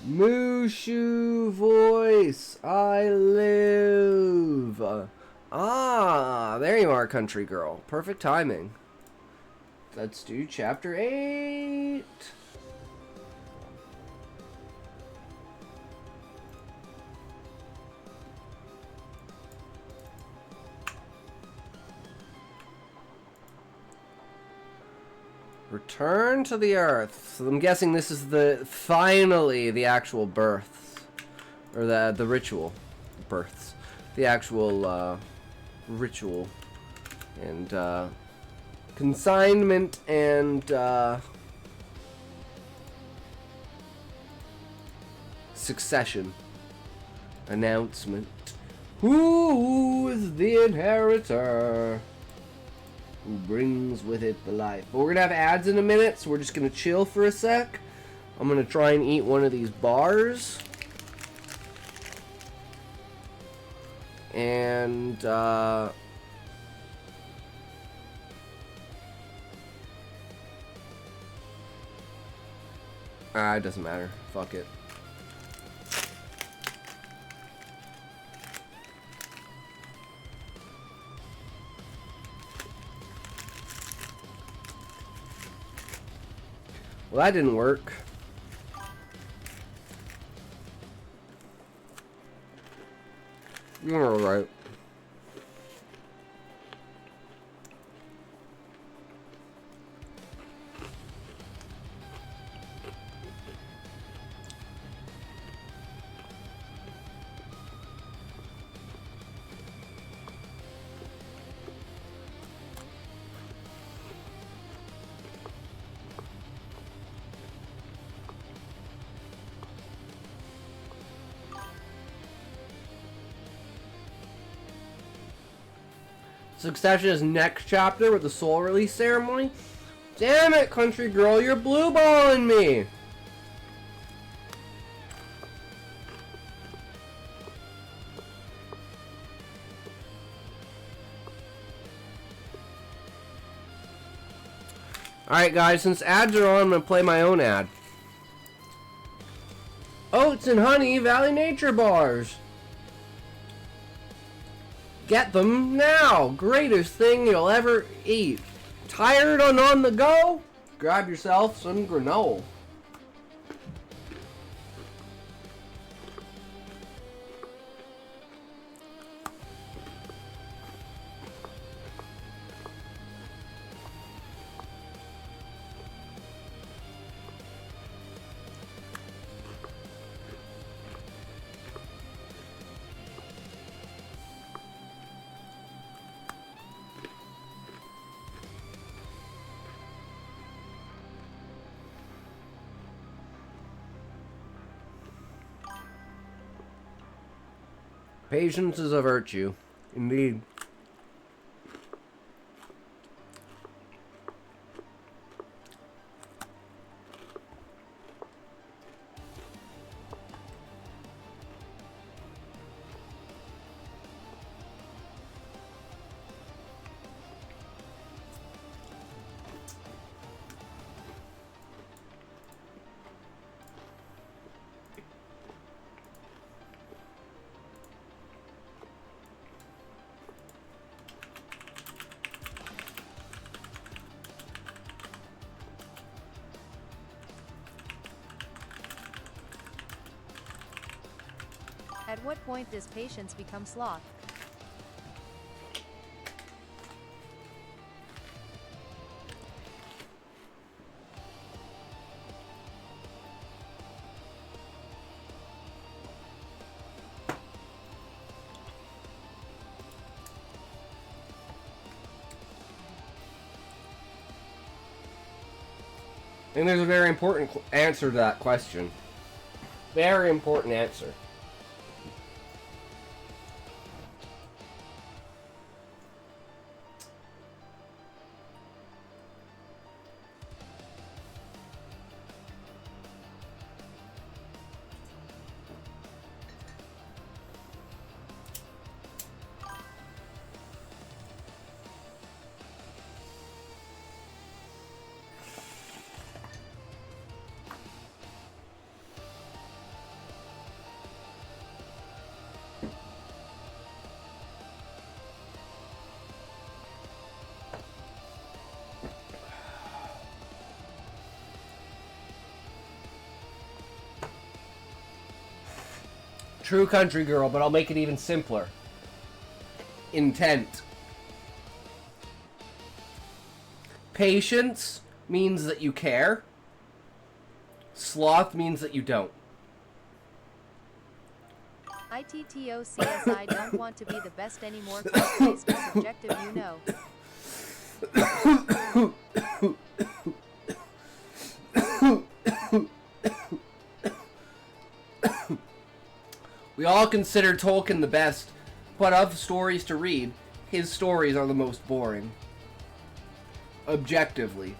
Mushu voice, I live. Ah, there you are, country girl. Perfect timing. Let's do chapter 8. Return to the earth. So I'm guessing this is finally the actual births, or the ritual births, the actual ritual and consignment and succession announcement. Who is the inheritor? Who brings with it the life? But we're gonna have ads in a minute, so we're just gonna chill for a sec. I'm gonna try and eat one of these bars. And it doesn't matter. Fuck it. Well, that didn't work. You're alright. Succession is next chapter with the soul release ceremony. Damn it, country girl, you're blue balling me. Alright guys, since ads are on, I'm gonna play my own ad. Oats and honey Valley Nature Bars. Get them now! Greatest thing you'll ever eat. Tired and on the go? Grab yourself some granola. Patience is a virtue, indeed. At what point does patience become sloth? I think there's a very important answer to that question. Very important answer. True country girl, but I'll make it even simpler. Intent. Patience means that you care. Sloth means that you don't. ITTOCSI don't want to be the best anymore. Based on subjective, you know. We all consider Tolkien the best, but of stories to read, his stories are the most boring. Objectively.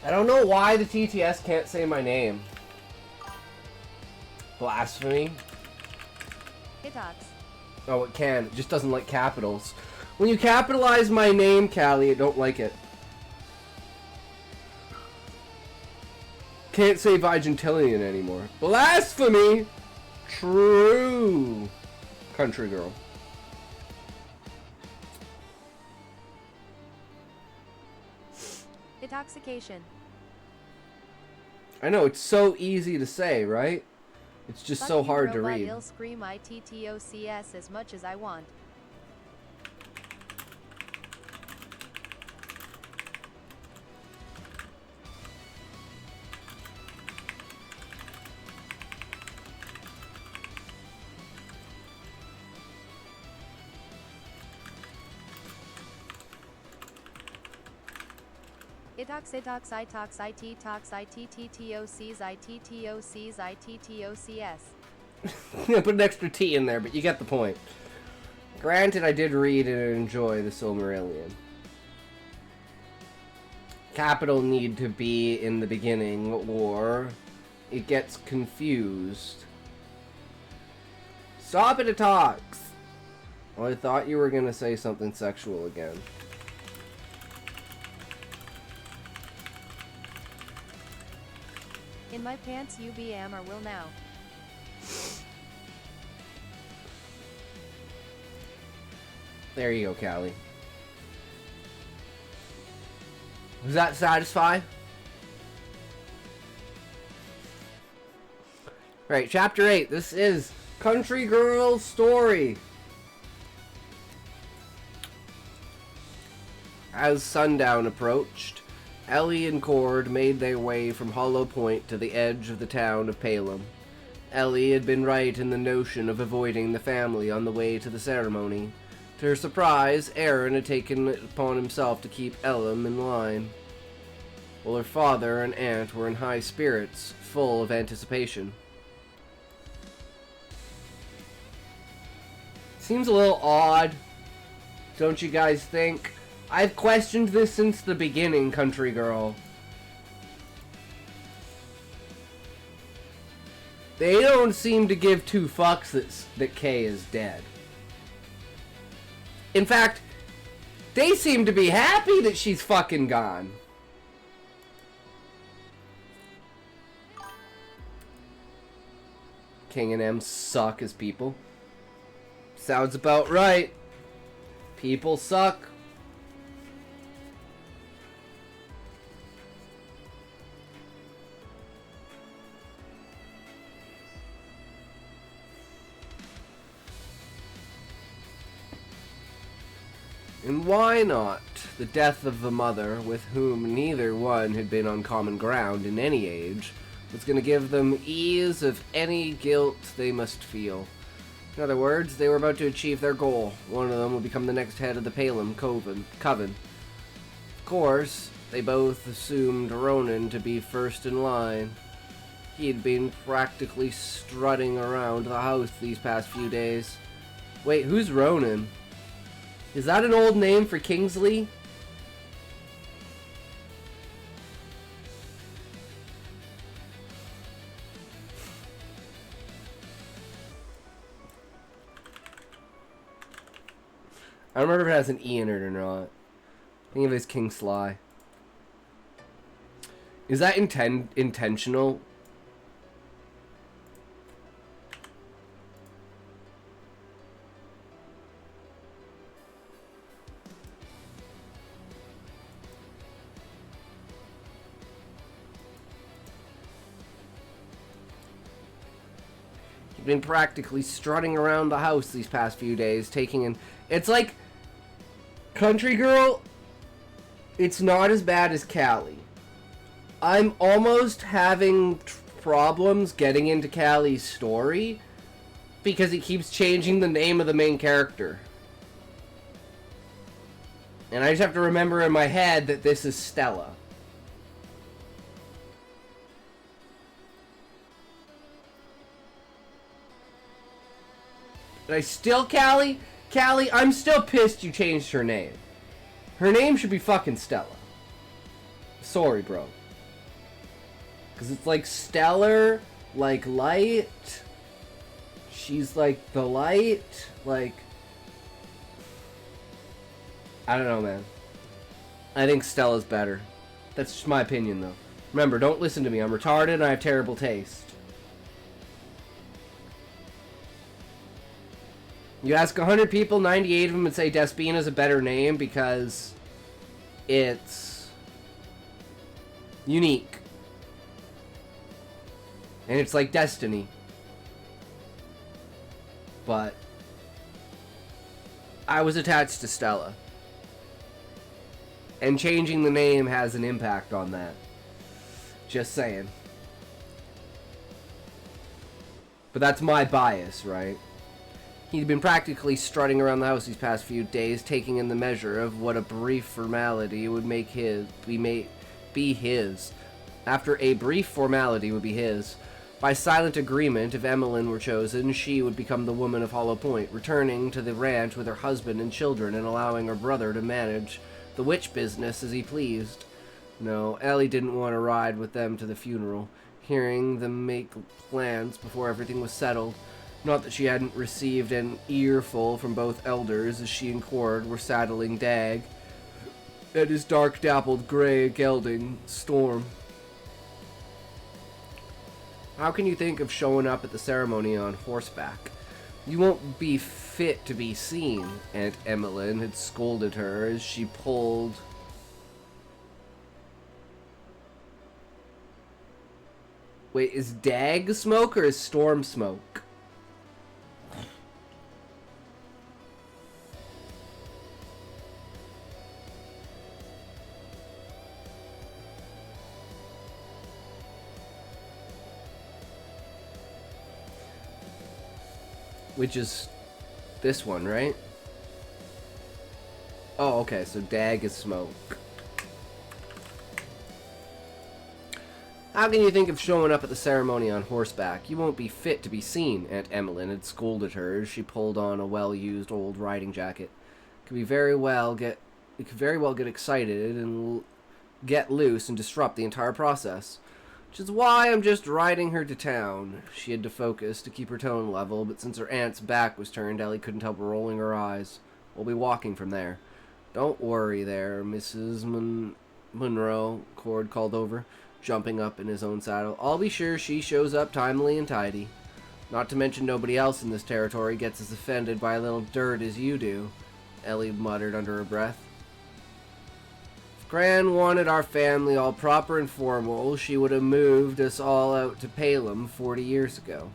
I don't know why the TTS can't say my name. Blasphemy. Hitox. Oh, it can. It just doesn't like capitals. When you capitalize my name, Callie, I don't like it. Can't say Vigintillion anymore. Blasphemy! True. Country girl. Intoxication. I know, it's so easy to say, right? It's just Fuck so you, hard to robot, read. I'll scream ITTOCS as much as I want. Itox, itox, ITTOX, ITTTOCs, ITTOCs, ITTOCS. Put an extra T in there, but you get the point. Granted, I did read and enjoy the Silmarillion. Capital need to be in the beginning, or it gets confused. Stop it, Itox! Oh, I thought you were gonna say something sexual again. In my pants, UBM or will now. There you go, Callie. Does that satisfy? Right, chapter 8. This is Country Girl's story. As sundown approached, Ellie and Cord made their way from Hollow Point to the edge of the town of Palem. Ellie had been right in the notion of avoiding the family on the way to the ceremony. To her surprise, Aaron had taken it upon himself to keep Elam in line, while her father and aunt were in high spirits, full of anticipation. Seems a little odd, don't you guys think? I've questioned this since the beginning, Country Girl. They don't seem to give two fucks that Kay is dead. In fact, they seem to be happy that she's fucking gone. King and M suck as people. Sounds about right. People suck. And why not? The death of the mother, with whom neither one had been on common ground in any age, was going to give them ease of any guilt they must feel. In other words, they were about to achieve their goal. One of them would become the next head of the Palem Coven. Of course, they both assumed Ronan to be first in line. He'd been practically strutting around the house these past few days. Wait, who's Ronan? Is that an old name for Kingsley? I don't remember if it has an E in it or not. I think of it as King Sly. Is that intentional? been practically strutting around the house these past few days, taking in... It's like... CountryGirl, it's not as bad as Callie. I'm almost having problems getting into Callie's story because it keeps changing the name of the main character. And I just have to remember in my head that this is Stella. But I still, Callie, I'm still pissed you changed her name. Her name should be fucking Stella. Sorry, bro. Because it's like stellar, like light. She's like the light, like... I don't know, man. I think Stella's better. That's just my opinion, though. Remember, don't listen to me. I'm retarded and I have terrible taste. You ask 100 people, 98 of them would say Despina's a better name because it's unique. And it's like Destiny. But I was attached to Stella. And changing the name has an impact on that. Just saying. But that's my bias, right? He'd been practically strutting around the house these past few days, taking in the measure of what a brief formality would make be his. After a brief formality would be his. By silent agreement, if Emmeline were chosen, she would become the woman of Hollow Point, returning to the ranch with her husband and children and allowing her brother to manage the witch business as he pleased. No, Ellie didn't want to ride with them to the funeral, hearing them make plans before everything was settled. Not that she hadn't received an earful from both elders as she and Cord were saddling Dag and his dark dappled gray gelding, Storm. How can you think of showing up at the ceremony on horseback? You won't be fit to be seen, Aunt Emmeline had scolded her as she pulled... Wait, is Dag smoke or is Storm smoke? Which is this one, right? Oh, okay, so Dag is smoke. How can you think of showing up at the ceremony on horseback? You won't be fit to be seen, Aunt Emmeline had scolded her as she pulled on a well-used old riding jacket. You could very well get excited and get loose and disrupt the entire process. Which is why I'm just riding her to town. She had to focus to keep her tone level, but since her aunt's back was turned, Ellie couldn't help rolling her eyes. We'll be walking from there. Don't worry there, Mrs. Monroe, Cord called over, jumping up in his own saddle. I'll be sure she shows up timely and tidy. Not to mention nobody else in this territory gets as offended by a little dirt as you do, Ellie muttered under her breath. Gran wanted our family all proper and formal, she would have moved us all out to Palem 40 years ago.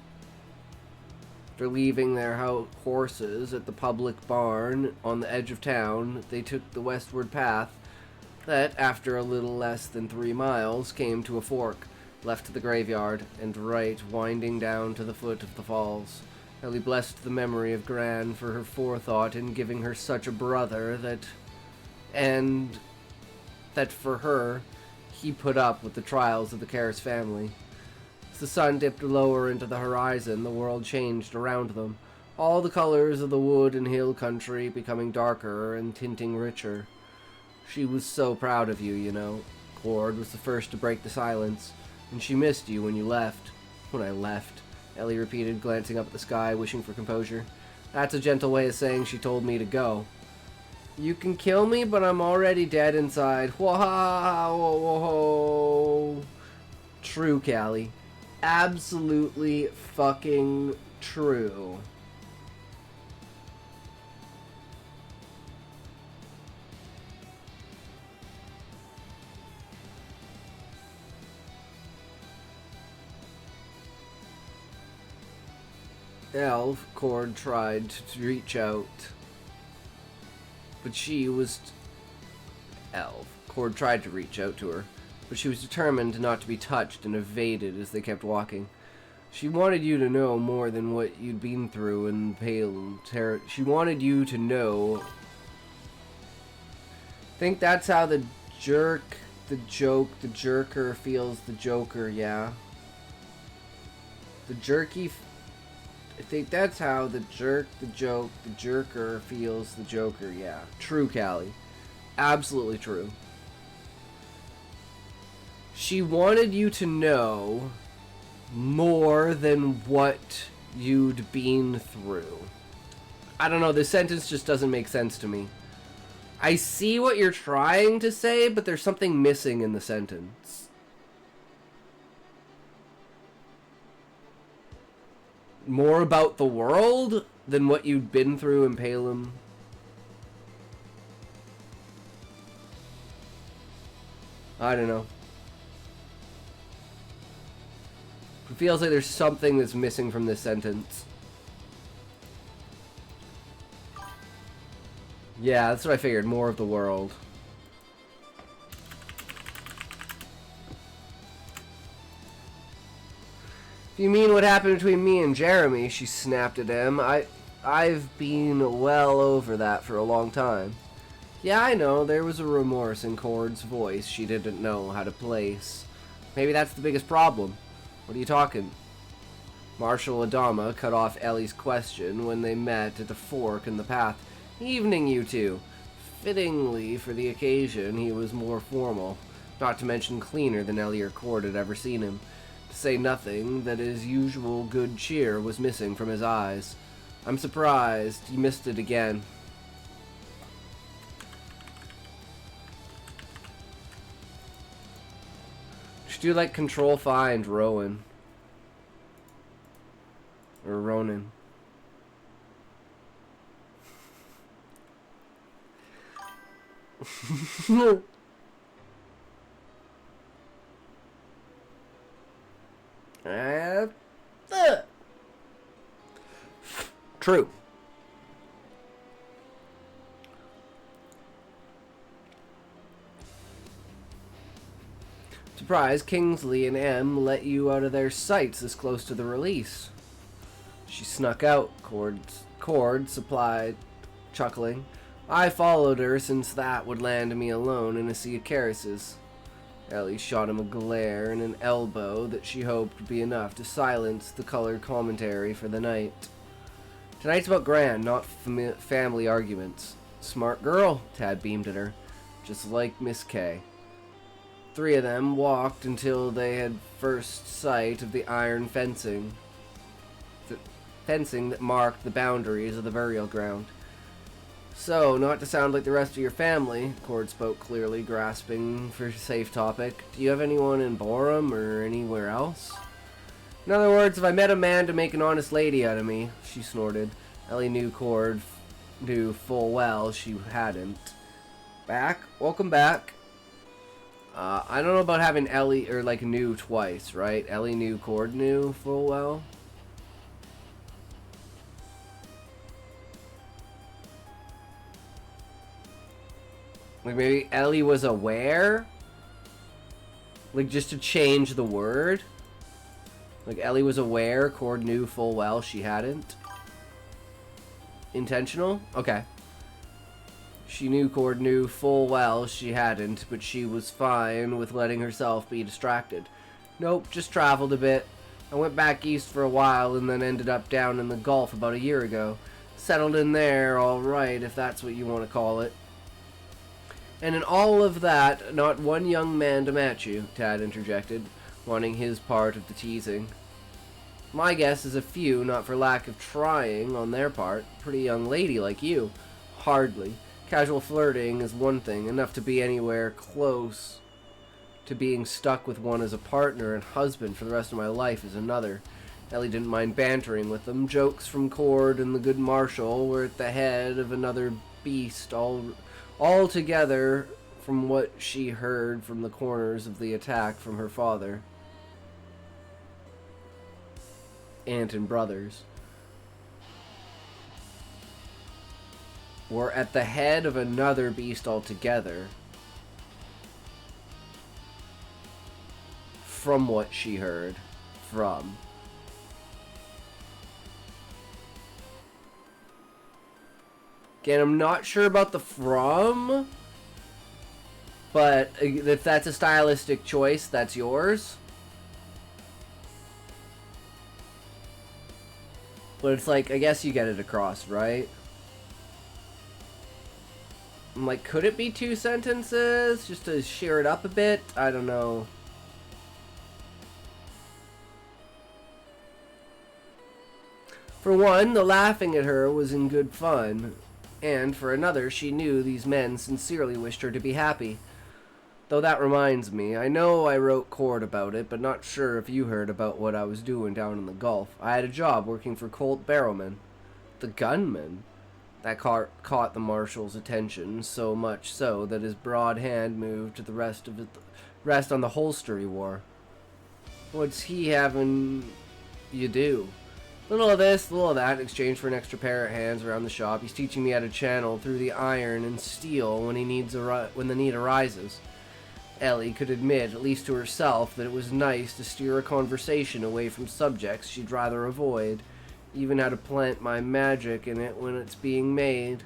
After leaving their horses at the public barn on the edge of town, they took the westward path that, after a little less than 3 miles, came to a fork, left to the graveyard, and right winding down to the foot of the falls. Ellie blessed the memory of Gran for her forethought in giving her such a brother that for her, he put up with the trials of the Karras family. As the sun dipped lower into the horizon, the world changed around them, all the colors of the wood and hill country becoming darker and tinting richer. She was so proud of you, you know. Cord was the first to break the silence, and she missed you when you left. When I left, Ellie repeated, glancing up at the sky, wishing for composure. That's a gentle way of saying she told me to go. You can kill me, but I'm already dead inside. Whoa. True, Callie. Absolutely fucking true. Cord tried to reach out, but she was... Cord tried to reach out to her, but she was determined not to be touched and evaded as they kept walking. She wanted you to know more than what you'd been through in Pale Terror. She wanted you to know... Think that's how the jerker feels the Joker, yeah. I think that's how the jerker feels the Joker, yeah. True, Callie. Absolutely true. She wanted you to know more than what you'd been through. I don't know, this sentence just doesn't make sense to me. I see what you're trying to say, but there's something missing in the sentence. More about the world than what you'd been through in Palem. I don't know. It feels like there's something that's missing from this sentence. Yeah, that's what I figured. More of the world. If you mean what happened between me and Jeremy, she snapped at him. I've been well over that for a long time. Yeah, I know. There was a remorse in Cord's voice she didn't know how to place. Maybe that's the biggest problem. What are you talking? Marshal Adama cut off Ellie's question when they met at the fork in the path. Evening, you two. Fittingly, for the occasion, he was more formal, not to mention cleaner than Ellie or Cord had ever seen him. To say nothing that his usual good cheer was missing from his eyes. I'm surprised he missed it again. Should do like Control Find Rowan. Or Ronan. True. Surprise, Kingsley and M let you out of their sights this close to the release. She snuck out, Cord supplied, chuckling. I followed her since that would land me alone in a sea of Karis's. Ellie shot him a glare and an elbow that she hoped would be enough to silence the colored commentary for the night. Tonight's about grand, not family arguments. Smart girl, Tad beamed at her, just like Miss K. Three of them walked until they had first sight of the iron fencing. The fencing that marked the boundaries of the burial ground. So, not to sound like the rest of your family, Cord spoke clearly, grasping for a safe topic. Do you have anyone in Borum or anywhere else? In other words, if I met a man to make an honest lady out of me, she snorted. Ellie knew Cord knew full well she hadn't. Back? Welcome back. I don't know about having Ellie, or like knew twice, right? Ellie knew Cord knew full well. Like maybe Ellie was aware? Like just to change the word? Like Ellie was aware, Cord knew full well she hadn't? Intentional? Okay. She knew Cord knew full well she hadn't, but she was fine with letting herself be distracted. Nope, just traveled a bit. I went back east for a while and then ended up down in the Gulf about a year ago. Settled in there, alright, if that's what you want to call it. And in all of that, not one young man to match you, Tad interjected, wanting his part of the teasing. My guess is a few, not for lack of trying on their part. Pretty young lady like you. Hardly. Casual flirting is one thing, enough to be anywhere close to being stuck with one as a partner and husband for the rest of my life is another. Ellie didn't mind bantering with them. Jokes from Cord and the good Marshal were at the head of another beast all together from what she heard from the corners of the attack from her father, aunt and brothers. were at the head of another beast altogether. From what she heard. From. Again, I'm not sure about the from. But if that's a stylistic choice, that's yours. But it's like, I guess you get it across, right? I'm like, could it be 2 sentences? Just to sheer it up a bit? I don't know. For one, the laughing at her was in good fun. And for another, she knew these men sincerely wished her to be happy. Though that reminds me, I know I wrote Cord about it, but not sure if you heard about what I was doing down in the Gulf. I had a job working for Colt Barrowman. The gunman? That caught the marshal's attention, so much so that his broad hand moved to the rest on the holstery war. What's he having you do? Little of this, little of that, in exchange for an extra pair of hands around the shop. He's teaching me how to channel through the iron and steel when the need arises. Ellie could admit, at least to herself, that it was nice to steer a conversation away from subjects she'd rather avoid, even how to plant my magic in it when it's being made.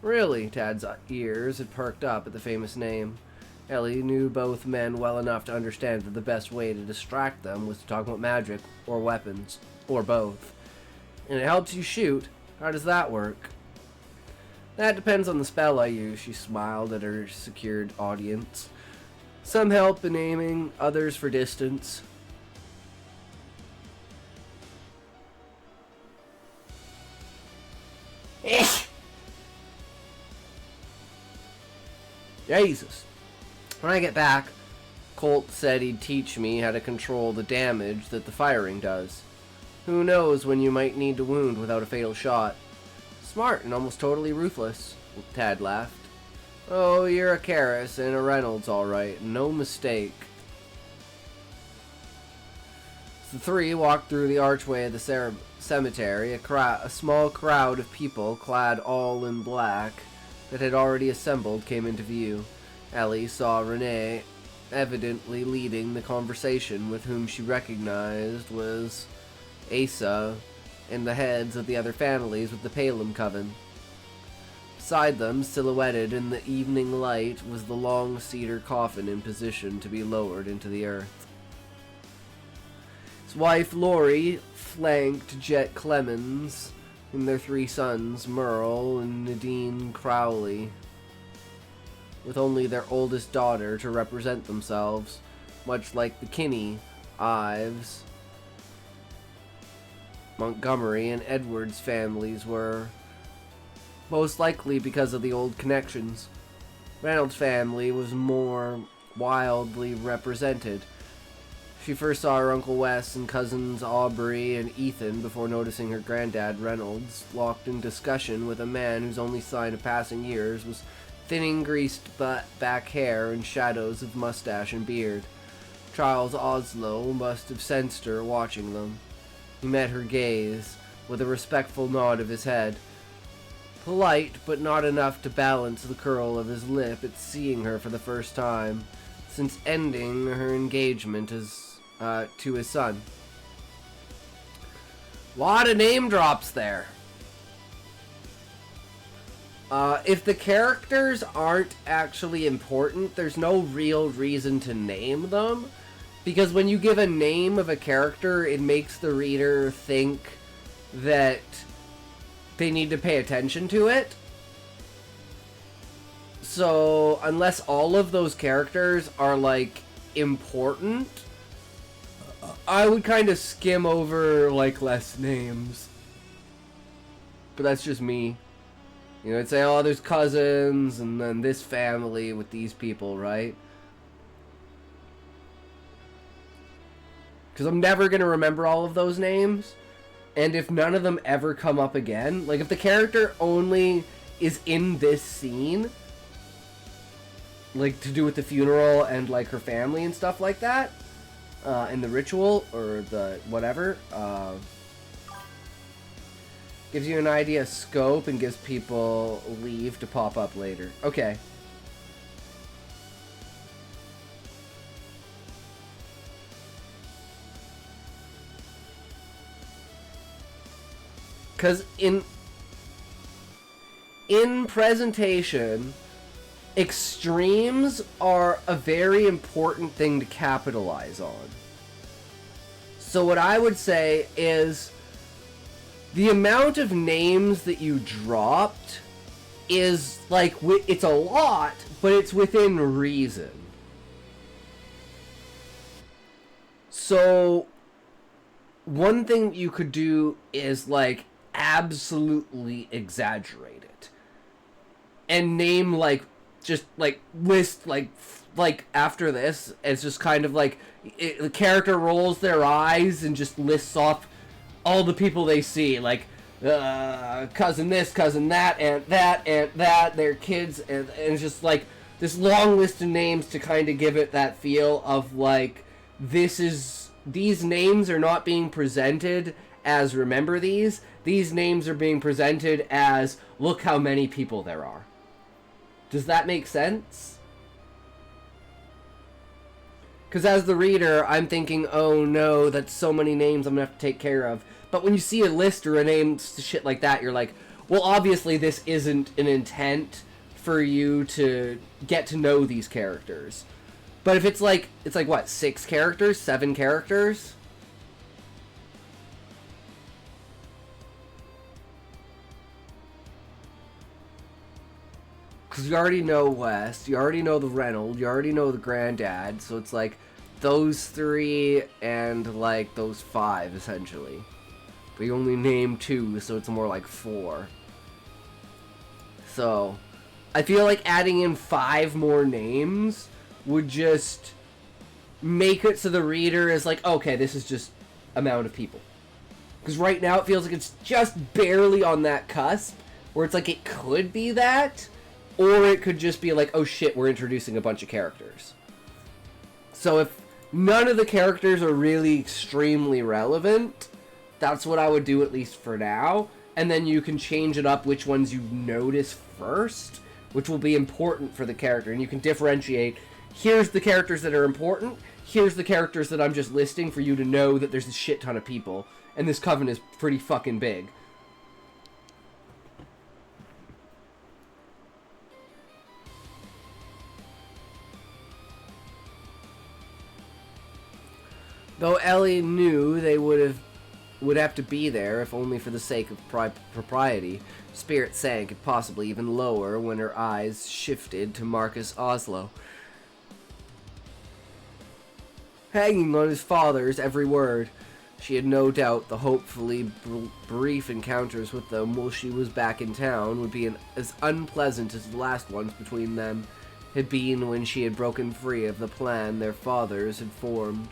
Really, Tad's ears had perked up at the famous name. Ellie knew both men well enough to understand that the best way to distract them was to talk about magic, or weapons, or both. And it helps you shoot. How does that work? That depends on the spell I use, she smiled at her secured audience. Some help in aiming, others for distance. Jesus. When I get back, Colt said he'd teach me how to control the damage that the firing does. Who knows when you might need to wound without a fatal shot. Smart and almost totally ruthless, Tad laughed. Oh, you're a Karras and a Reynolds, all right. No mistake. The three walked through the archway of the cemetery. A small crowd of people, clad all in black, that had already assembled, came into view. Ellie saw Renee, evidently leading the conversation, with whom she recognized was Asa and the heads of the other families with the Palem coven. Beside them, silhouetted in the evening light, was the long cedar coffin in position to be lowered into the earth. His wife, Lori, flanked Jet Clemens and their 3 sons, Merle and Nadine Crowley, with only their oldest daughter to represent themselves, much like the Kinney, Ives, Montgomery, and Edwards families were, most likely because of the old connections. Reynolds' family was more wildly represented. She first saw her Uncle Wes and cousins Aubrey and Ethan before noticing her granddad Reynolds, locked in discussion with a man whose only sign of passing years was thinning greased back hair and shadows of mustache and beard. Charles Oslo must have sensed her watching them. He met her gaze with a respectful nod of his head. Polite, but not enough to balance the curl of his lip at seeing her for the first time since ending her engagement to his son. Lot of name drops there. If the characters aren't actually important, there's no real reason to name them. Because when you give a name of a character, it makes the reader think that they need to pay attention to it. So, unless all of those characters are, like, important, I would kind of skim over, like, less names. But that's just me. You know, I'd say, oh, there's cousins, and then this family with these people, right? Because I'm never going to remember all of those names. And if none of them ever come up again, like if the character only is in this scene, like to do with the funeral and like her family and stuff like that, and the ritual or the whatever, Gives you an idea of scope and gives people leave to pop up later. Okay. Because in presentation, extremes are a very important thing to capitalize on. So what I would say is the amount of names that you dropped is like, it's a lot, but it's within reason. So one thing you could do is like absolutely exaggerate it and name like just like list like after this, it's just kind of like the character rolls their eyes and just lists off all the people they see, like cousin this, cousin that, aunt that, their kids, and it's just like this long list of names to kind of give it that feel of like these names are not being presented as remember these names are being presented as look how many people there are. Does that make sense? Because as the reader, I'm thinking, oh no, that's so many names I'm going to have to take care of. But when you see a list or a name, shit like that, you're like, well, obviously this isn't an intent for you to get to know these characters. But if it's like what, 6 characters, 7 characters? Because you already know West, you already know the Reynolds, you already know the Granddad, so it's like those 3 and like those 5 essentially. But you only name 2, so it's more like 4. So I feel like adding in 5 more names would just make it so the reader is like, okay, this is just amount of people. Because right now it feels like it's just barely on that cusp where it's like it could be that, or it could just be like, oh shit, we're introducing a bunch of characters. So if none of the characters are really extremely relevant, that's what I would do at least for now. And then you can change it up which ones you notice first, which will be important for the character. And you can differentiate, here's the characters that are important, here's the characters that I'm just listing for you to know that there's a shit ton of people. And this coven is pretty fucking big. Though Ellie knew they would have to be there, if only for the sake of propriety, spirit sank, and possibly even lower, when her eyes shifted to Marcus Oslo. Hanging on his father's every word, she had no doubt the hopefully brief encounters with them while she was back in town would be as unpleasant as the last ones between them had been when she had broken free of the plan their fathers had formed.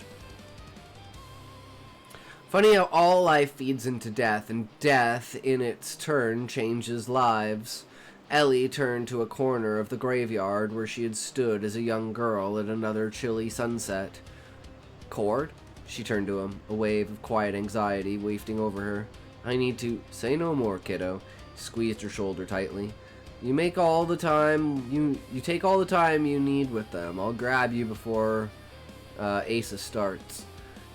Funny how all life feeds into death, and death, in its turn, changes lives. Ellie turned to a corner of the graveyard where she had stood as a young girl at another chilly sunset. Cord? She turned to him, a wave of quiet anxiety wafting over her. I need to... Say no more, kiddo. He squeezed her shoulder tightly. You take all the time you need with them. I'll grab you before Asa starts.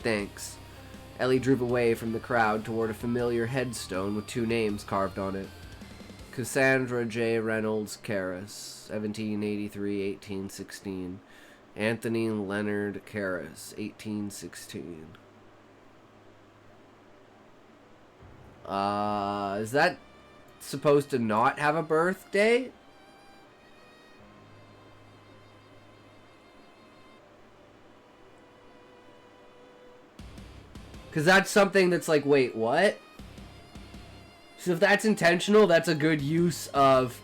Thanks. Ellie drove away from the crowd toward a familiar headstone with 2 names carved on it. Cassandra J. Reynolds Karras, 1783-1816. Anthony Leonard Karras, 1816. Is that supposed to not have a birthday? Because that's something that's like, wait, what? So if that's intentional, that's a good use of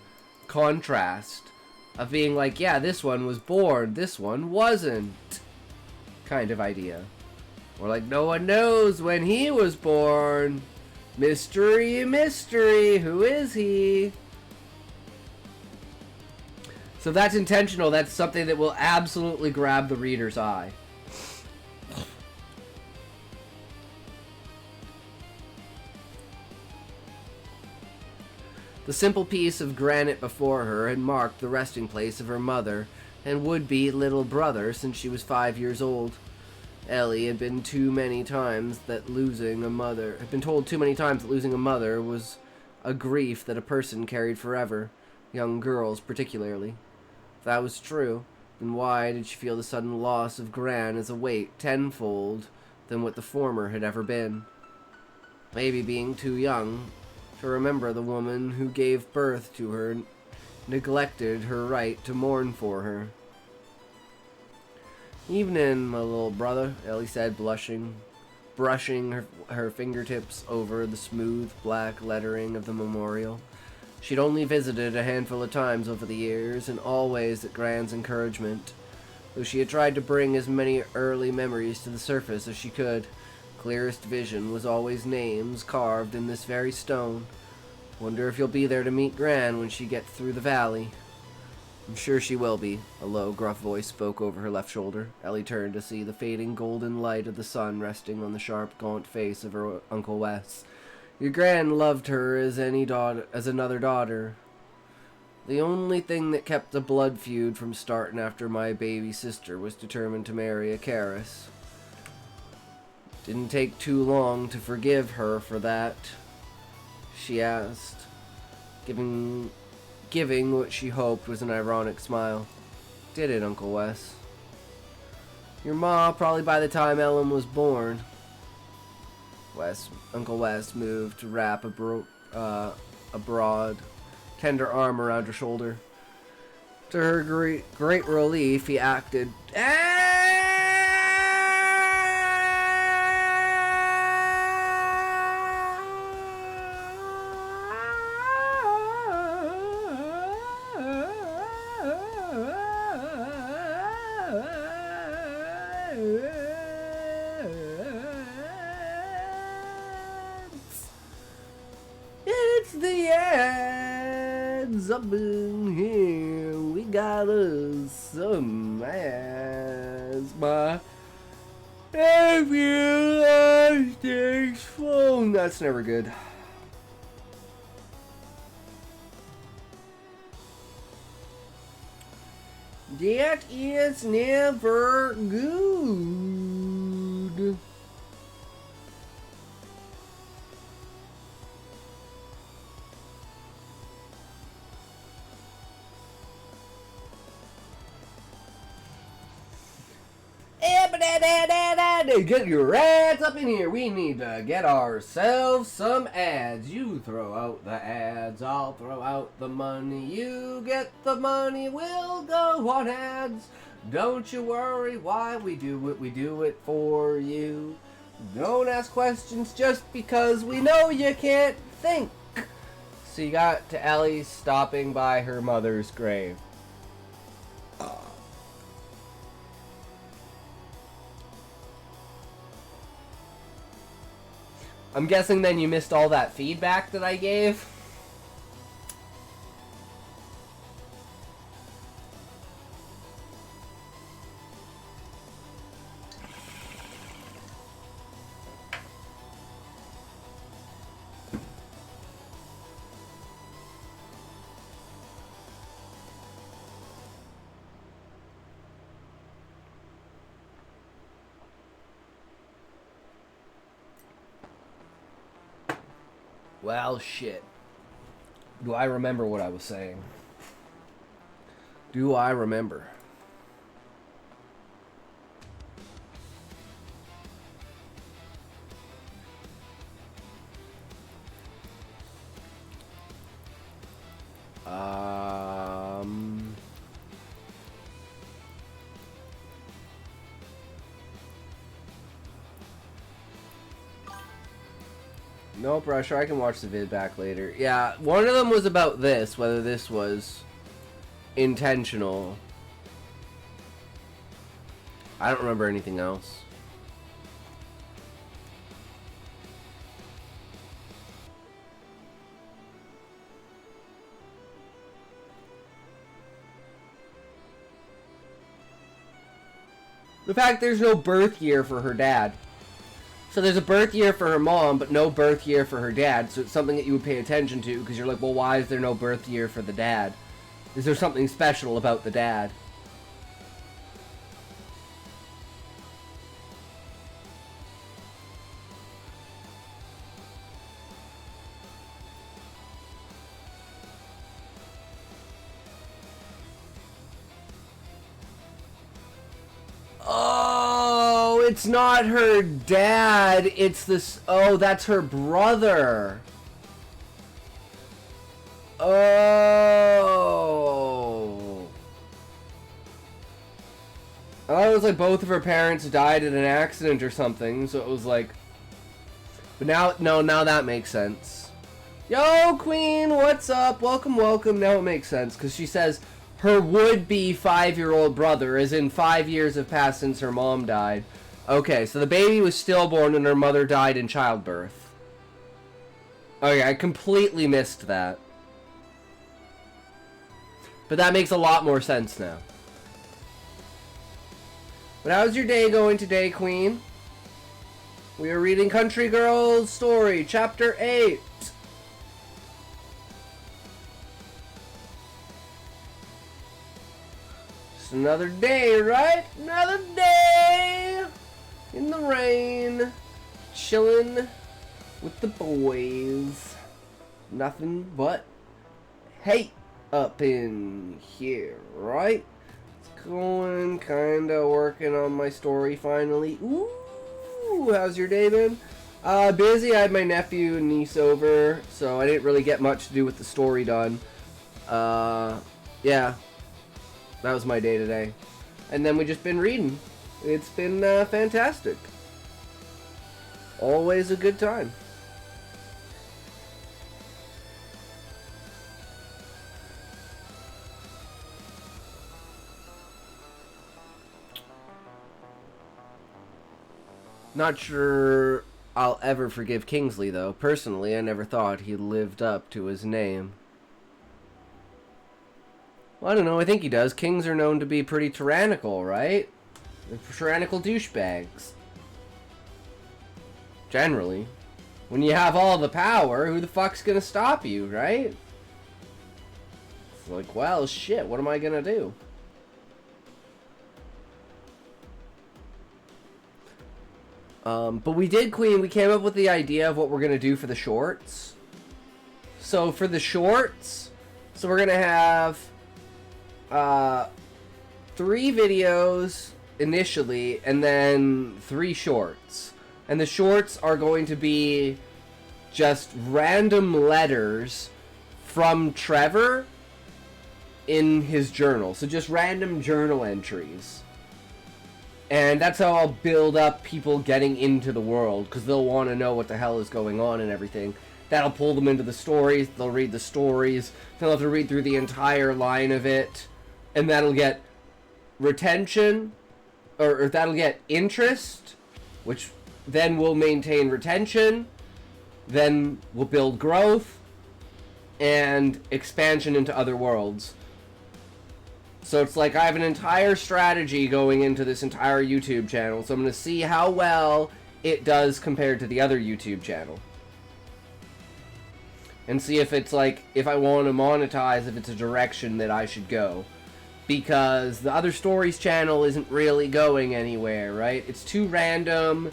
contrast. Of being like, yeah, this one was born, this one wasn't. Kind of idea. Or like, no one knows when he was born. Mystery, mystery, who is he? So if that's intentional, that's something that will absolutely grab the reader's eye. The simple piece of granite before her had marked the resting place of her mother and would-be little brother since she was 5 years old. Ellie had been told too many times that losing a mother was a grief that a person carried forever, young girls particularly. If that was true, then why did she feel the sudden loss of Gran as a weight tenfold than what the former had ever been? Maybe being too young to remember the woman who gave birth to her neglected her right to mourn for her. "Evening, my little brother," Ellie said, brushing her fingertips over the smooth black lettering of the memorial. She'd only visited a handful of times over the years, and always at Gran's encouragement. Though she had tried to bring as many early memories to the surface as she could, clearest vision was always names carved in this very stone. "Wonder if you'll be there to meet Gran when she gets through the valley." "I'm sure she will be," a low, gruff voice spoke over her left shoulder. Ellie turned to see the fading golden light of the sun resting on the sharp, gaunt face of her Uncle Wes. "Your Gran loved her as another daughter. The only thing that kept the blood feud from starting after my baby sister was determined to marry a Karis. Didn't take too long to forgive her for that," she asked, giving what she hoped was an ironic smile. "Did it, Uncle Wes?" "Your ma probably by the time Ellen was born." Uncle Wes moved to wrap a broad, tender arm around her shoulder. To her great relief, he acted. It's the ads up in here. We got us some ads. My nephew takes phone. That's never good. That is never good. Get your ads up in here. We need to get ourselves some ads. You throw out the ads, I'll throw out the money. You get the money, we'll go on ads. Don't you worry why we do it for you. Don't ask questions just because we know you can't think. So you got to Ellie stopping by her mother's grave. I'm guessing then you missed all that feedback that I gave. Well, shit. Do I remember what I was saying? Do I remember? No pressure, I can watch the vid back later. Yeah, one of them was about this, whether this was intentional. I don't remember anything else. The fact there's no birth year for her dad. So there's a birth year for her mom, but no birth year for her dad. So it's something that you would pay attention to because you're like, well, why is there no birth year for the dad? Is there something special about the dad? Oh, it's not her dad. It's this. Oh, that's her brother. Oh. I thought it was like both of her parents died in an accident or something, so it was like. But now, no, now that makes sense. Yo, Queen, what's up? Welcome, welcome. Now it makes sense, because she says her would-be 5-year-old brother, as in 5 years have passed since her mom died. Okay, so the baby was stillborn and her mother died in childbirth. Okay, I completely missed that. But that makes a lot more sense now. But how's your day going today, Queen? We are reading Country Girl's story, Chapter 8. Just another day, right? Another day in the rain, chilling with the boys. Nothing but hate up in here, right? It's going, kinda working on my story finally. Ooh, how's your day been? Busy. I had my nephew and niece over, so I didn't really get much to do with the story done. Yeah. That was my day today. And then we just been reading. It's been fantastic. Always a good time. Not sure I'll ever forgive Kingsley, though. Personally, I never thought he lived up to his name. Well, I don't know. I think he does. Kings are known to be pretty tyrannical, right? They're tyrannical douchebags. Generally. When you have all the power, who the fuck's gonna stop you, right? It's like, well, shit, what am I gonna do? But we did, Queen, we came up with the idea of what we're gonna do for the shorts. So for the shorts, so we're gonna have 3 videos initially, and then 3 shorts. And the shorts are going to be just random letters from Trevor in his journal. So just random journal entries. And that's how I'll build up people getting into the world, because they'll want to know what the hell is going on and everything. That'll pull them into the stories. They'll read the stories. They'll have to read through the entire line of it. And that'll get retention, or that'll get interest, which then will maintain retention, then will build growth, and expansion into other worlds. So it's like I have an entire strategy going into this entire YouTube channel, so I'm going to see how well it does compared to the other YouTube channel. And see if it's like, if I want to monetize, if it's a direction that I should go. Because the other stories channel isn't really going anywhere, right? It's too random,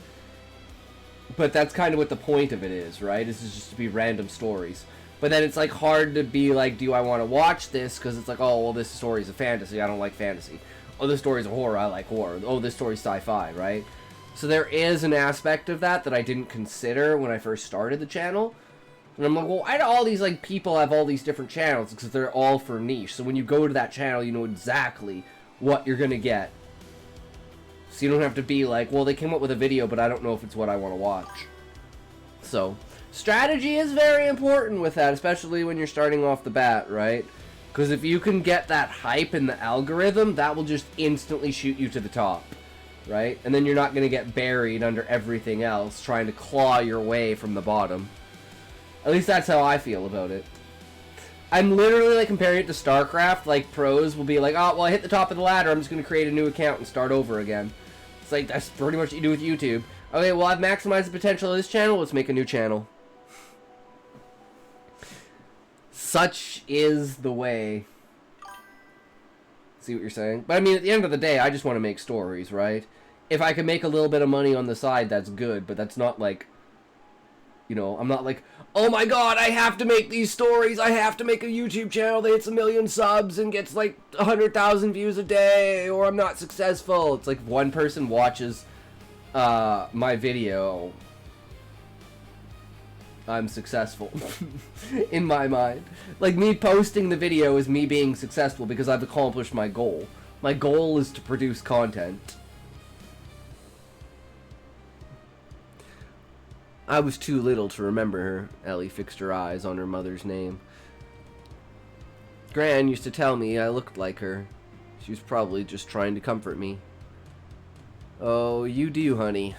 but that's kind of what the point of it is, right? This is just to be random stories. But then it's like hard to be like, do I want to watch this? Because it's like, oh, well, this story is a fantasy. I don't like fantasy. Oh, this story's a horror. I like horror. Oh, this story's sci-fi, right? So there is an aspect of that that I didn't consider when I first started the channel. And I'm like, well, why do all these like people have all these different channels? Because they're all for niche. So when you go to that channel, you know exactly what you're going to get. So you don't have to be like, well, they came up with a video, but I don't know if it's what I want to watch. So strategy is very important with that, especially when you're starting off the bat, right? Because if you can get that hype in the algorithm, that will just instantly shoot you to the top, right? And then you're not going to get buried under everything else trying to claw your way from the bottom. At least that's how I feel about it. I'm literally like comparing it to StarCraft. Like pros will be like, oh, well, I hit the top of the ladder. I'm just going to create a new account and start over again. It's like, that's pretty much what you do with YouTube. Okay, well, I've maximized the potential of this channel. Let's make a new channel. Such is the way. See what you're saying? But I mean, at the end of the day, I just want to make stories, right? If I can make a little bit of money on the side, that's good. But that's not like, you know, I'm not like, oh my god, I have to make these stories. I have to make a YouTube channel that hits 1 million subs and gets like 100,000 views a day, or I'm not successful. It's like one person watches my video, I'm successful. In my mind. Like, me posting the video is me being successful because I've accomplished my goal. My goal is to produce content. I was too little to remember her. Ellie fixed her eyes on her mother's name. Gran used to tell me I looked like her. She was probably just trying to comfort me. Oh, you do, honey.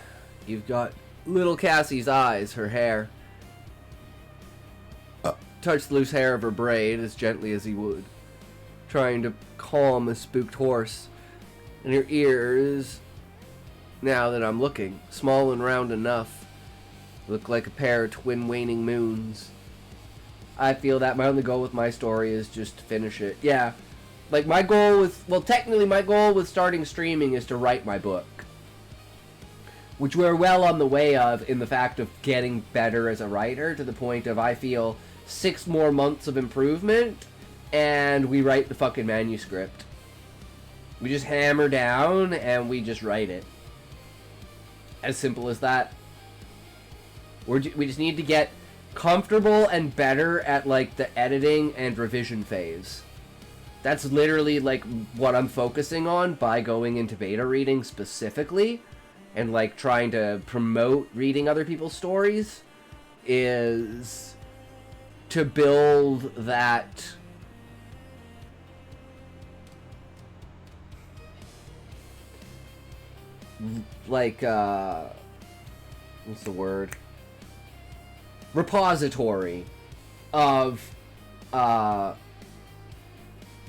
You've got little Cassie's eyes, her hair. Touched the loose hair of her braid as gently as he would, trying to calm a spooked horse. And her ears, now that I'm looking, small and round enough, look like a pair of twin waning moons. I feel that my only goal with my story is just to finish it. Yeah, like my goal with, well, technically my goal with starting streaming is to write my book. Which we're well on the way of in the fact of getting better as a writer, to the point of I feel 6 more months of improvement and we write the fucking manuscript. We just hammer down and we just write it. As simple as that. We just need to get comfortable and better at like the editing and revision phase. That's literally like what I'm focusing on by going into beta reading specifically, and like trying to promote reading other people's stories, is to build that like what's the word, repository of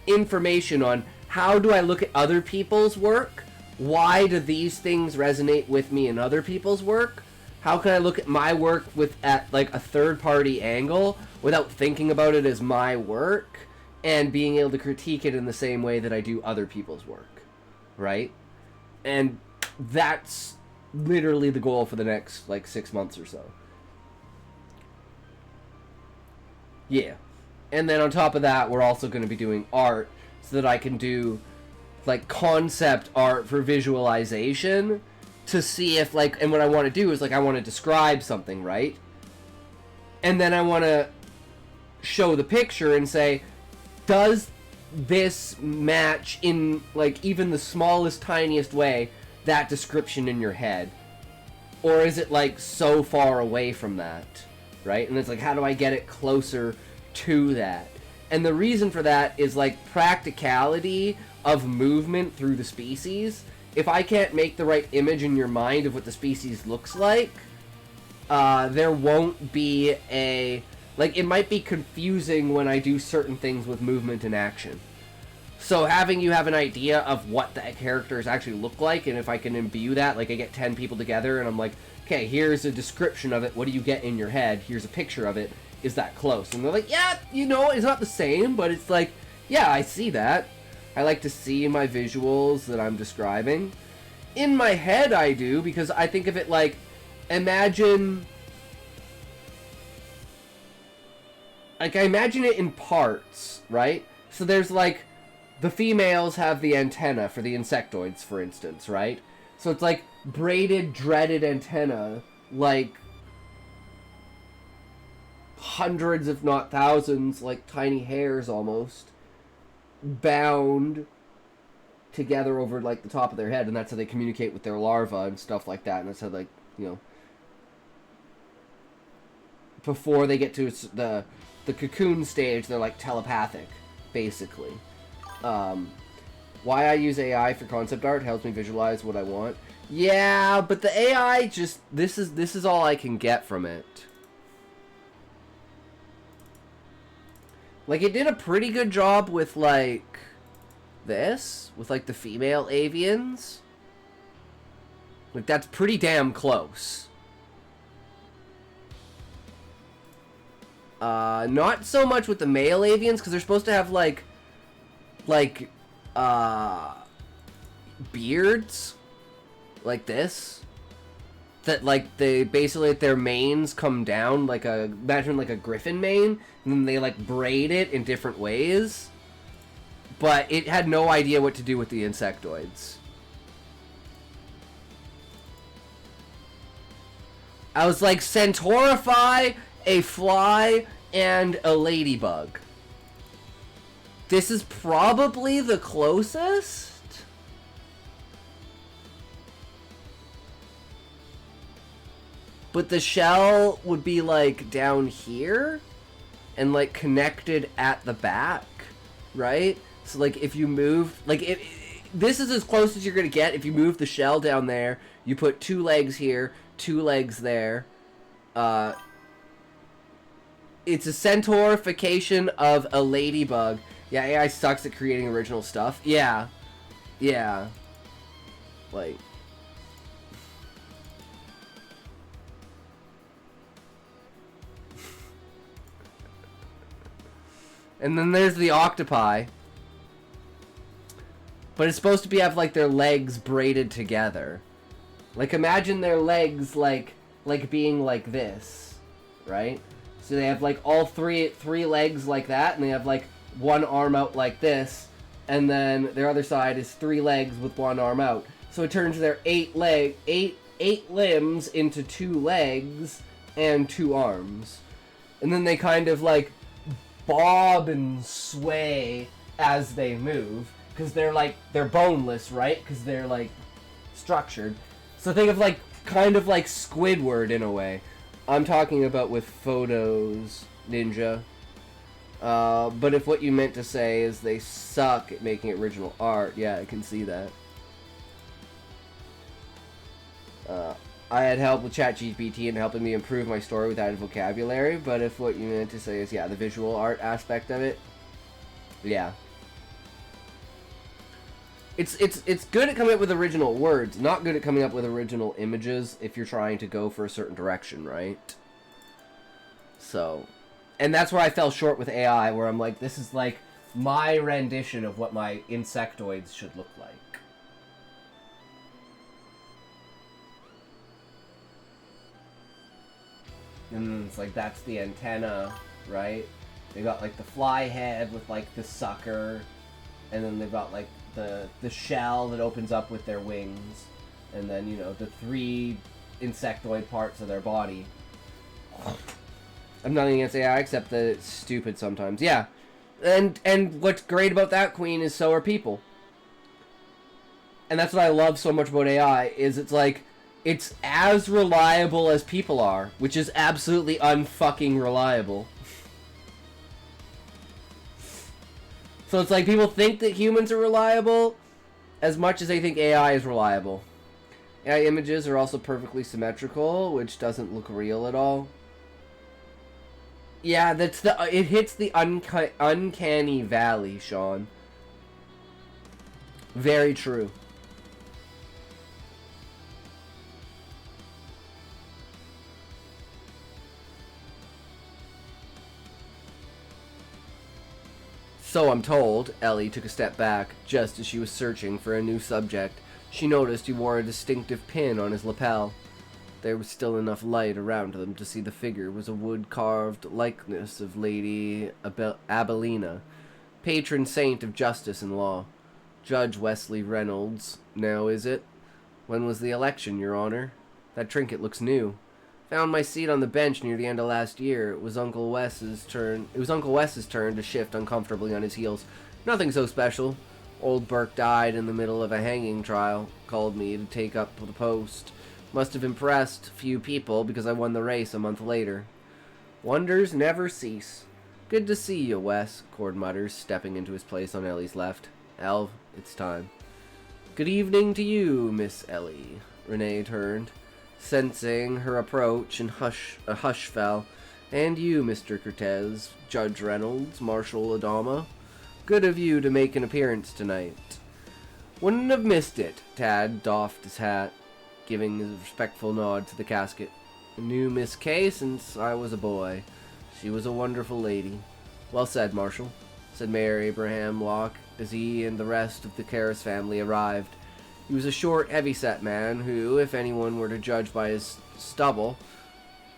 information on how do I look at other people's work, why do these things resonate with me in other people's work, how can I look at my work at like a third-party angle without thinking about it as my work, and being able to critique it in the same way that I do other people's work, right? And that's literally the goal for the next like 6 months or so. Yeah. And then on top of that, we're also going to be doing art so that I can do like concept art for visualization, to see if like, and what I want to do is like I want to describe something, right? And then I want to show the picture and say, does this match in like even the smallest, tiniest way that description in your head? Or is it like so far away from that, right? And it's like, how do I get it closer to that? And the reason for that is like practicality of movement through the species. If I can't make the right image in your mind of what the species looks like, there won't be a, like, it might be confusing when I do certain things with movement and action. So having you have an idea of what the characters actually look like, and if I can imbue that, like I get 10 people together and I'm like, okay, here's a description of it, what do you get in your head, here's a picture of it, is that close? And they're like, yeah, you know, it's not the same, but it's like, yeah, I see that. I like to see my visuals that I'm describing. In my head I do, because I think of it like, imagine, like I imagine it in parts, right? So there's like, the females have the antenna for the insectoids, for instance, right? So it's like braided, dreaded antenna, like hundreds if not thousands, like tiny hairs almost, bound together over like the top of their head, and that's how they communicate with their larvae and stuff like that. And that's how, like, you know, before they get to the cocoon stage, they're like telepathic, basically. Why I use AI for concept art helps me visualize what I want. Yeah, but the AI just, this is all I can get from it. Like, it did a pretty good job with, like, this. With, like, the female avians. Like, that's pretty damn close. Not so much with the male avians, because they're supposed to have, beards. Like this. That, like, they basically, their manes come down like imagine like a griffin mane, and then they, like, braid it in different ways. But it had no idea what to do with the insectoids. I was like, Centaurify, a fly, and a ladybug. This is probably the closest? But the shell would be, like, down here? And, like, connected at the back, right? So, like, if you move... Like, this is as close as you're gonna get. If you move the shell down there, you put 2 legs here, 2 legs there. It's a centaurification of a ladybug. Yeah, AI sucks at creating original stuff. Yeah. Yeah. Like... And then there's the octopi. But it's supposed to be have, like, their legs braided together. Like, imagine their legs, like being like this. Right? So they have, like, all three legs like that, and they have, like, one arm out like this, and then their other side is 3 legs with 1 arm out. So it turns their 8 limbs into 2 legs and 2 arms. And then they kind of, like, bob and sway as they move, because they're boneless, right? Because they're, like, structured. So think of, like, kind of like Squidward in a way. I'm talking about with photos, Ninja. But if what you meant to say is they suck at making original art, yeah, I can see that. I had help with ChatGPT in helping me improve my story with added vocabulary, but if what you meant to say is, yeah, the visual art aspect of it, yeah. It's good at coming up with original words, not good at coming up with original images if you're trying to go for a certain direction, right? So, and that's where I fell short with AI, where I'm like, this is like my rendition of what my insectoids should look like. And then it's like, that's the antenna, right? They got like the fly head with like the sucker, and then they've got like the shell that opens up with their wings, and then, you know, the 3 insectoid parts of their body. I'm nothing against AI except that it's stupid sometimes. Yeah. And what's great about that, Queen, is so are people. And that's what I love so much about AI, is it's like, it's as reliable as people are, which is absolutely unfucking reliable. So it's like people think that humans are reliable as much as they think AI is reliable. AI images are also perfectly symmetrical, which doesn't look real at all. Yeah, that's it hits the uncanny valley, Sean. Very true. So I'm told. Ellie took a step back, just as she was searching for a new subject. She noticed he wore a distinctive pin on his lapel. There was still enough light around them to see the figure was a wood-carved likeness of Lady Abelina, patron saint of justice and law. Judge Wesley Reynolds, now is it? When was the election, Your Honor? That trinket looks new. Found my seat on the bench near the end of last year. It was Uncle Wes's turn to shift uncomfortably on his heels. Nothing so special. Old Burke died in the middle of a hanging trial. Called me to take up the post. Must have impressed few people because I won the race a month later. Wonders never cease. Good to see you, Wes, Cord mutters, stepping into his place on Ellie's left. Elv, it's time. Good evening to you, Miss Ellie. Renee turned, sensing her approach, and a hush fell. And you, Mr. Cortez, Judge Reynolds, Marshal Adama. Good of you to make an appearance tonight. Wouldn't have missed it. Tad doffed his hat. giving a respectful nod to the casket. I knew Miss Kay since I was a boy. She was a wonderful lady. Well said, Marshal, said Mayor Abraham Locke as he and the rest of the Karras family arrived. He was a short, heavy-set man who, if anyone were to judge by his stubble,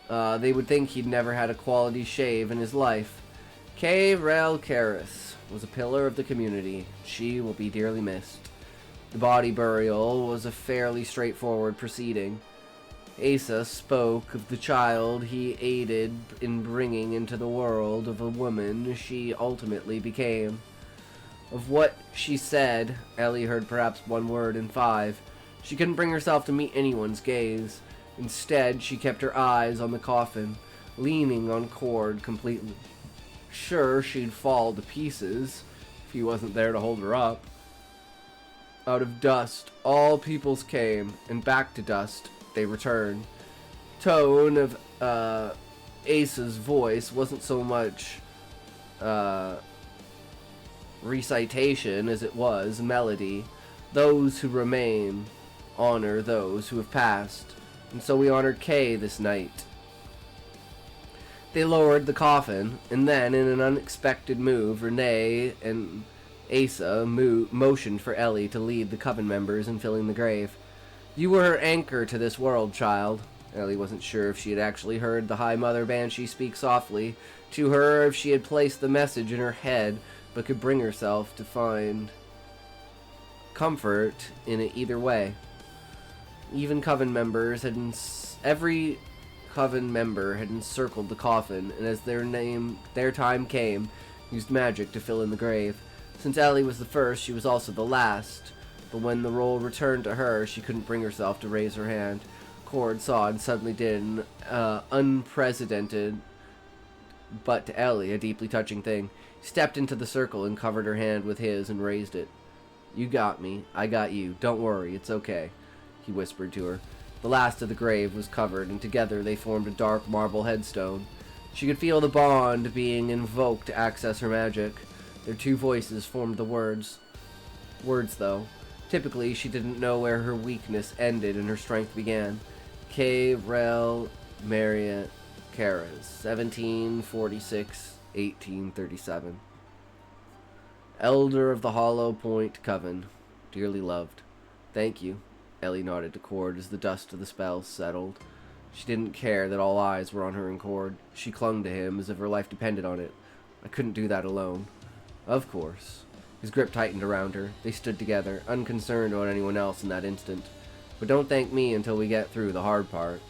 they would think he'd never had a quality shave in his life. Kay Rel Karras was a pillar of the community. She will be dearly missed. The body burial was a fairly straightforward proceeding. Asa spoke of the child he aided in bringing into the world of a woman she ultimately became. Of what she said, Ellie heard perhaps one word in 5. She couldn't bring herself to meet anyone's gaze. Instead, she kept her eyes on the coffin, leaning on Cord completely. Sure, she'd fall to pieces if he wasn't there to hold her up. Out of dust, all peoples came, and back to dust they returned. Tone of Asa's voice wasn't so much recitation as it was melody. Those who remain honor those who have passed, and so we honored Kay this night. They lowered the coffin, and then, in an unexpected move, Renee and Asa motioned for Ellie to lead the coven members in filling the grave. You were her anchor to this world, child. Ellie wasn't sure if she had actually heard the High Mother Banshee speak softly to her, or if she had placed the message in her head, but could bring herself to find comfort in it either way. Even coven members every coven member had encircled the coffin, and as their time came, used magic to fill in the grave. Since Ellie was the first, she was also the last, but when the role returned to her, she couldn't bring herself to raise her hand. Cord saw and suddenly did an unprecedented, but to Ellie, a deeply touching thing. He stepped into the circle and covered her hand with his and raised it. You got me. I got you. Don't worry. It's okay, he whispered to her. The last of the grave was covered, and together they formed a dark marble headstone. She could feel the bond being invoked to access her magic. Their two voices formed the words. Words, though. Typically, she didn't know where her weakness ended and her strength began. Kay Rel Marriott Karras, 1746-1837. Elder of the Hollow Point Coven, dearly loved. Thank you. Ellie nodded to Cord as the dust of the spell settled. She didn't care that all eyes were on her and Cord. She clung to him as if her life depended on it. I couldn't do that alone. Of course. His grip tightened around her. They stood together, unconcerned about anyone else in that instant. But don't thank me until we get through the hard part.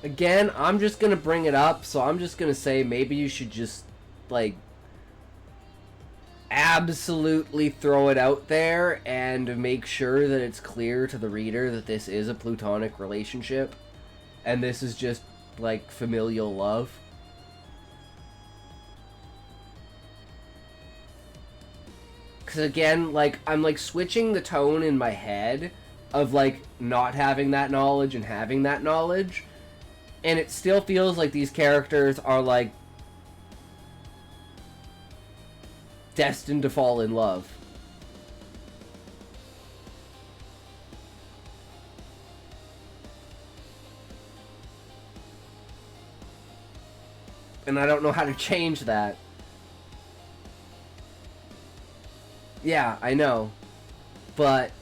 Again, I'm just gonna bring it up, so I'm just gonna say maybe you should just, like, absolutely throw it out there and make sure that it's clear to the reader that this is a platonic relationship and this is just, like, familial love. Because, again, like, I'm, like, switching the tone in my head of, like, not having that knowledge and having that knowledge. And it still feels like these characters are, like, destined to fall in love. And I don't know how to change that. Yeah, I know. But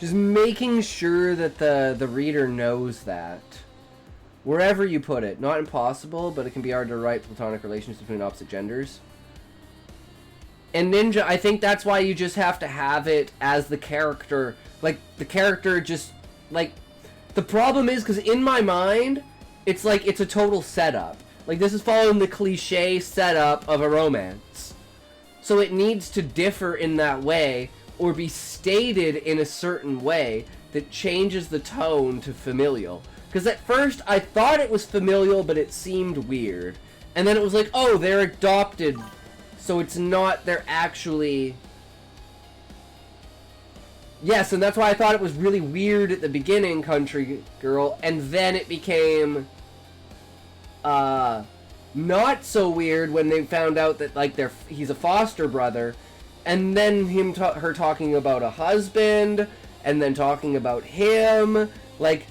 just making sure that the reader knows that. Wherever you put it. Not impossible, but it can be hard to write platonic relations between opposite genders. And Ninja, I think that's why you just have to have it as the character. Like, the character just, like, the problem is, because in my mind, it's like, it's a total setup. Like, this is following the cliche setup of a romance. So it needs to differ in that way, or be stated in a certain way that changes the tone to familial. Because at first, I thought it was familial, but it seemed weird. And then it was like, oh, they're adopted. So it's not, they're actually... Yes, and that's why I thought it was really weird at the beginning, Country Girl, and then it became... not so weird when they found out that, like, he's a foster brother, and then her talking about a husband, and then talking about him. Like,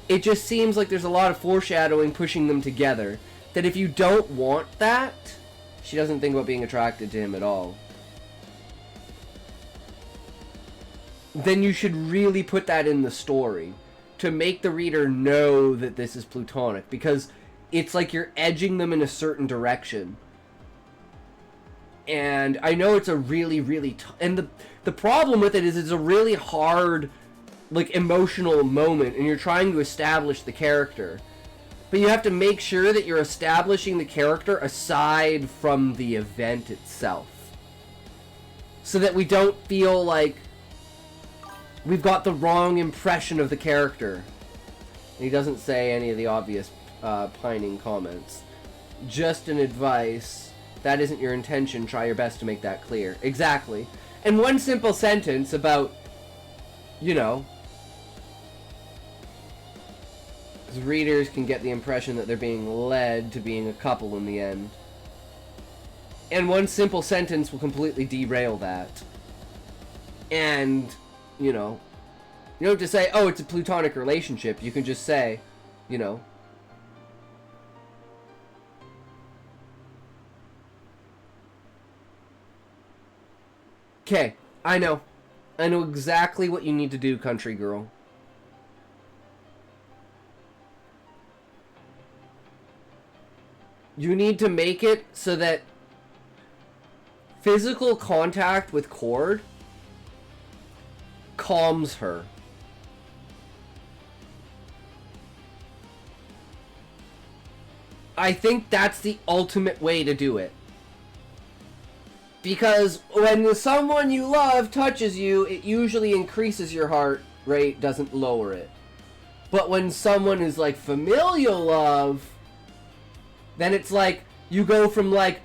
it just seems like there's a lot of foreshadowing pushing them together. That if you don't want that, she doesn't think about being attracted to him at all. Then you should really put that in the story to make the reader know that this is platonic, because it's like you're edging them in a certain direction. And I know it's a really, really... and the problem with it is it's a really hard, like, emotional moment, and you're trying to establish the character. But you have to make sure that you're establishing the character aside from the event itself. So that we don't feel like we've got the wrong impression of the character. And he doesn't say any of the obvious pining comments. Just an advice. That isn't your intention. Try your best to make that clear. Exactly. And one simple sentence about, you know, because readers can get the impression that they're being led to being a couple in the end. And one simple sentence will completely derail that. And, you know, you don't have to say, oh, it's a platonic relationship. You can just say, you know, okay, I know. I know exactly what you need to do, Country Girl. You need to make it so that physical contact with Cord calms her. I think that's the ultimate way to do it. Because when someone you love touches you, it usually increases your heart rate, doesn't lower it. But when someone is like familial love, then it's like you go from like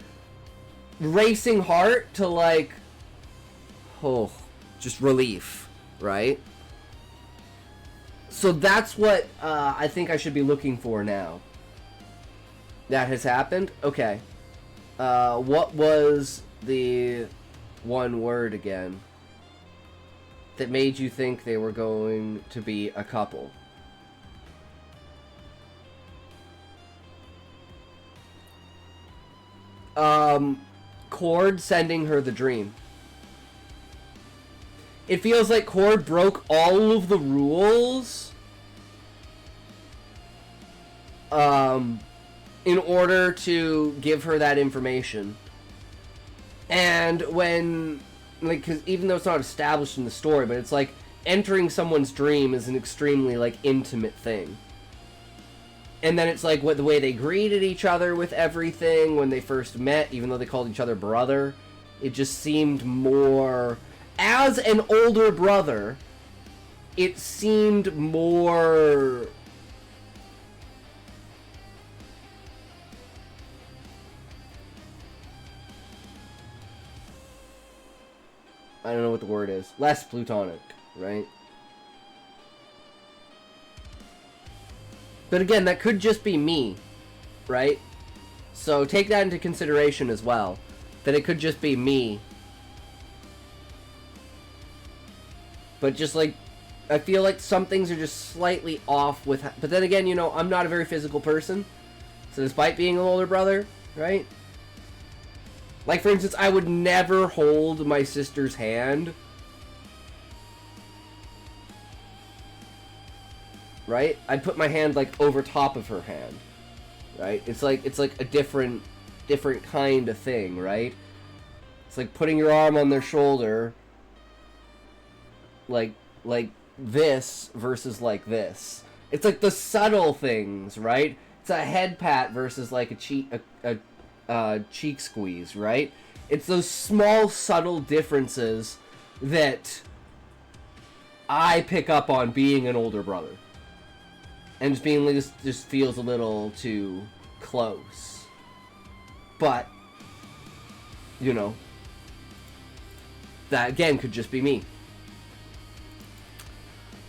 racing heart to like, oh, just relief, right? So that's what I think I should be looking for now. That has happened? Okay. What was the one word again that made you think they were going to be a couple? Cord sending her the dream. It feels like Cord broke all of the rules in order to give her that information. And when, like, because even though it's not established in the story, but it's like entering someone's dream is an extremely, like, intimate thing. And then it's like what the way they greeted each other with everything when they first met, even though they called each other brother. It just seemed more... As an older brother, it seemed more... I don't know what the word is. Less platonic, right? But again, that could just be me, right? So take that into consideration as well. That it could just be me. But just like, I feel like some things are just slightly off with... But then again, you know, I'm not a very physical person. So despite being an older brother, right? Like, for instance, I would never hold my sister's hand. Right? I'd put my hand, like, over top of her hand. Right? It's like a different kind of thing, right? It's like putting your arm on their shoulder. Like this versus like this. It's like the subtle things, right? It's a head pat versus like a cheek squeeze, right? It's those small, subtle differences that I pick up on being an older brother. And just being like, this just feels a little too close. But, you know, that again could just be me.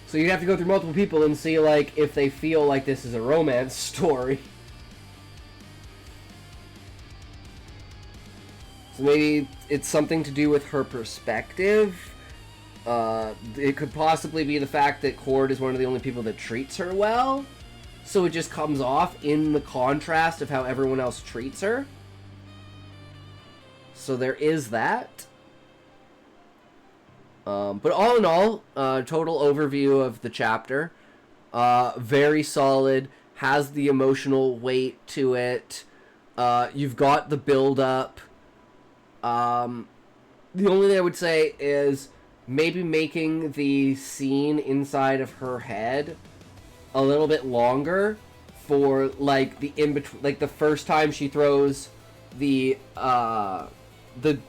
So you'd have to go through multiple people and see, like, if they feel like this is a romance story. So maybe it's something to do with her perspective. It could possibly be the fact that Cord is one of the only people that treats her well. So it just comes off in the contrast of how everyone else treats her. So there is that. But all in all, total overview of the chapter. Very solid. Has the emotional weight to it. You've got the build-up. The only thing I would say is maybe making the scene inside of her head a little bit longer for, like, the in-between, like, the first time she throws the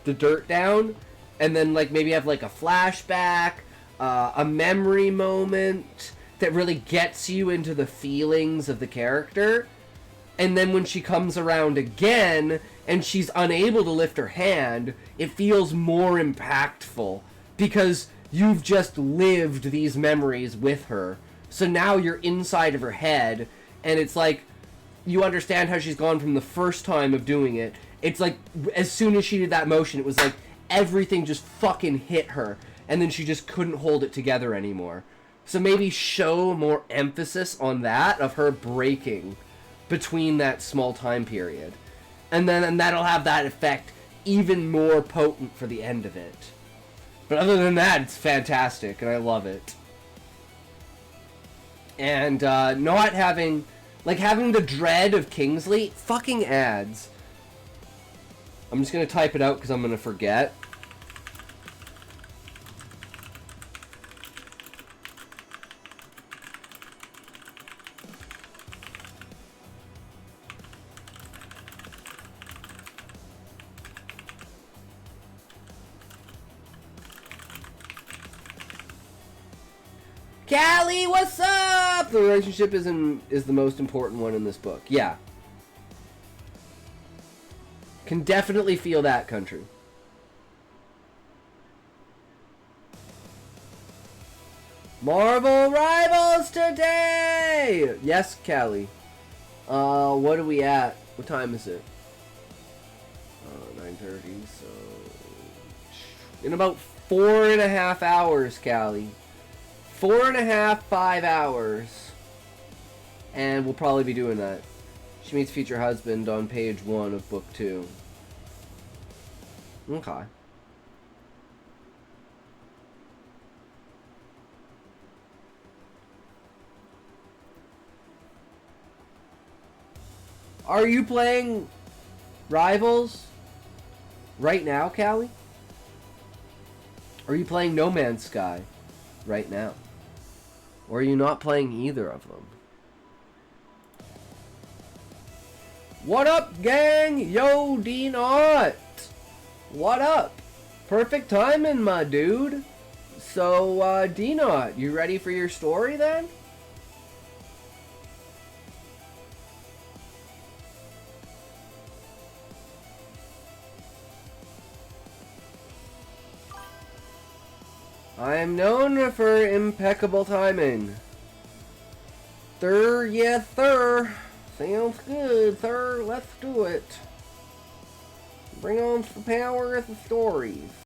dirt down, and then, like, maybe have, like, a flashback, a memory moment that really gets you into the feelings of the character. And then when she comes around again and she's unable to lift her hand, it feels more impactful because you've just lived these memories with her. So now you're inside of her head, and it's like you understand how she's gone from the first time of doing it. It's like as soon as she did that motion, it was like everything just fucking hit her, and then she just couldn't hold it together anymore. So maybe show more emphasis on that, of her breaking between that small time period. And that'll have that effect even more potent for the end of it. But other than that, it's fantastic, and I love it. And not having, like, having the dread of Kingsley fucking adds. I'm just going to type it out because I'm going to forget. Callie, what's up? The relationship is the most important one in this book. Yeah. Can definitely feel that, Country. Marvel Rivals today! Yes, Callie. What are we at? What time is it? 9:30, so... in about 4.5 hours, Callie. 4.5, 5 hours. And we'll probably be doing that. She meets future husband on page 1 of book 2. Okay. Are you playing Rivals right now, Callie? Or are you playing No Man's Sky right now? Or are you not playing either of them? What up, gang? Yo, D-Not! What up? Perfect timing, my dude. So, D-Not, you ready for your story then? I am known for impeccable timing. Thur, yeah, thur. Sounds good, thur. Let's do it. Bring on the power of the stories.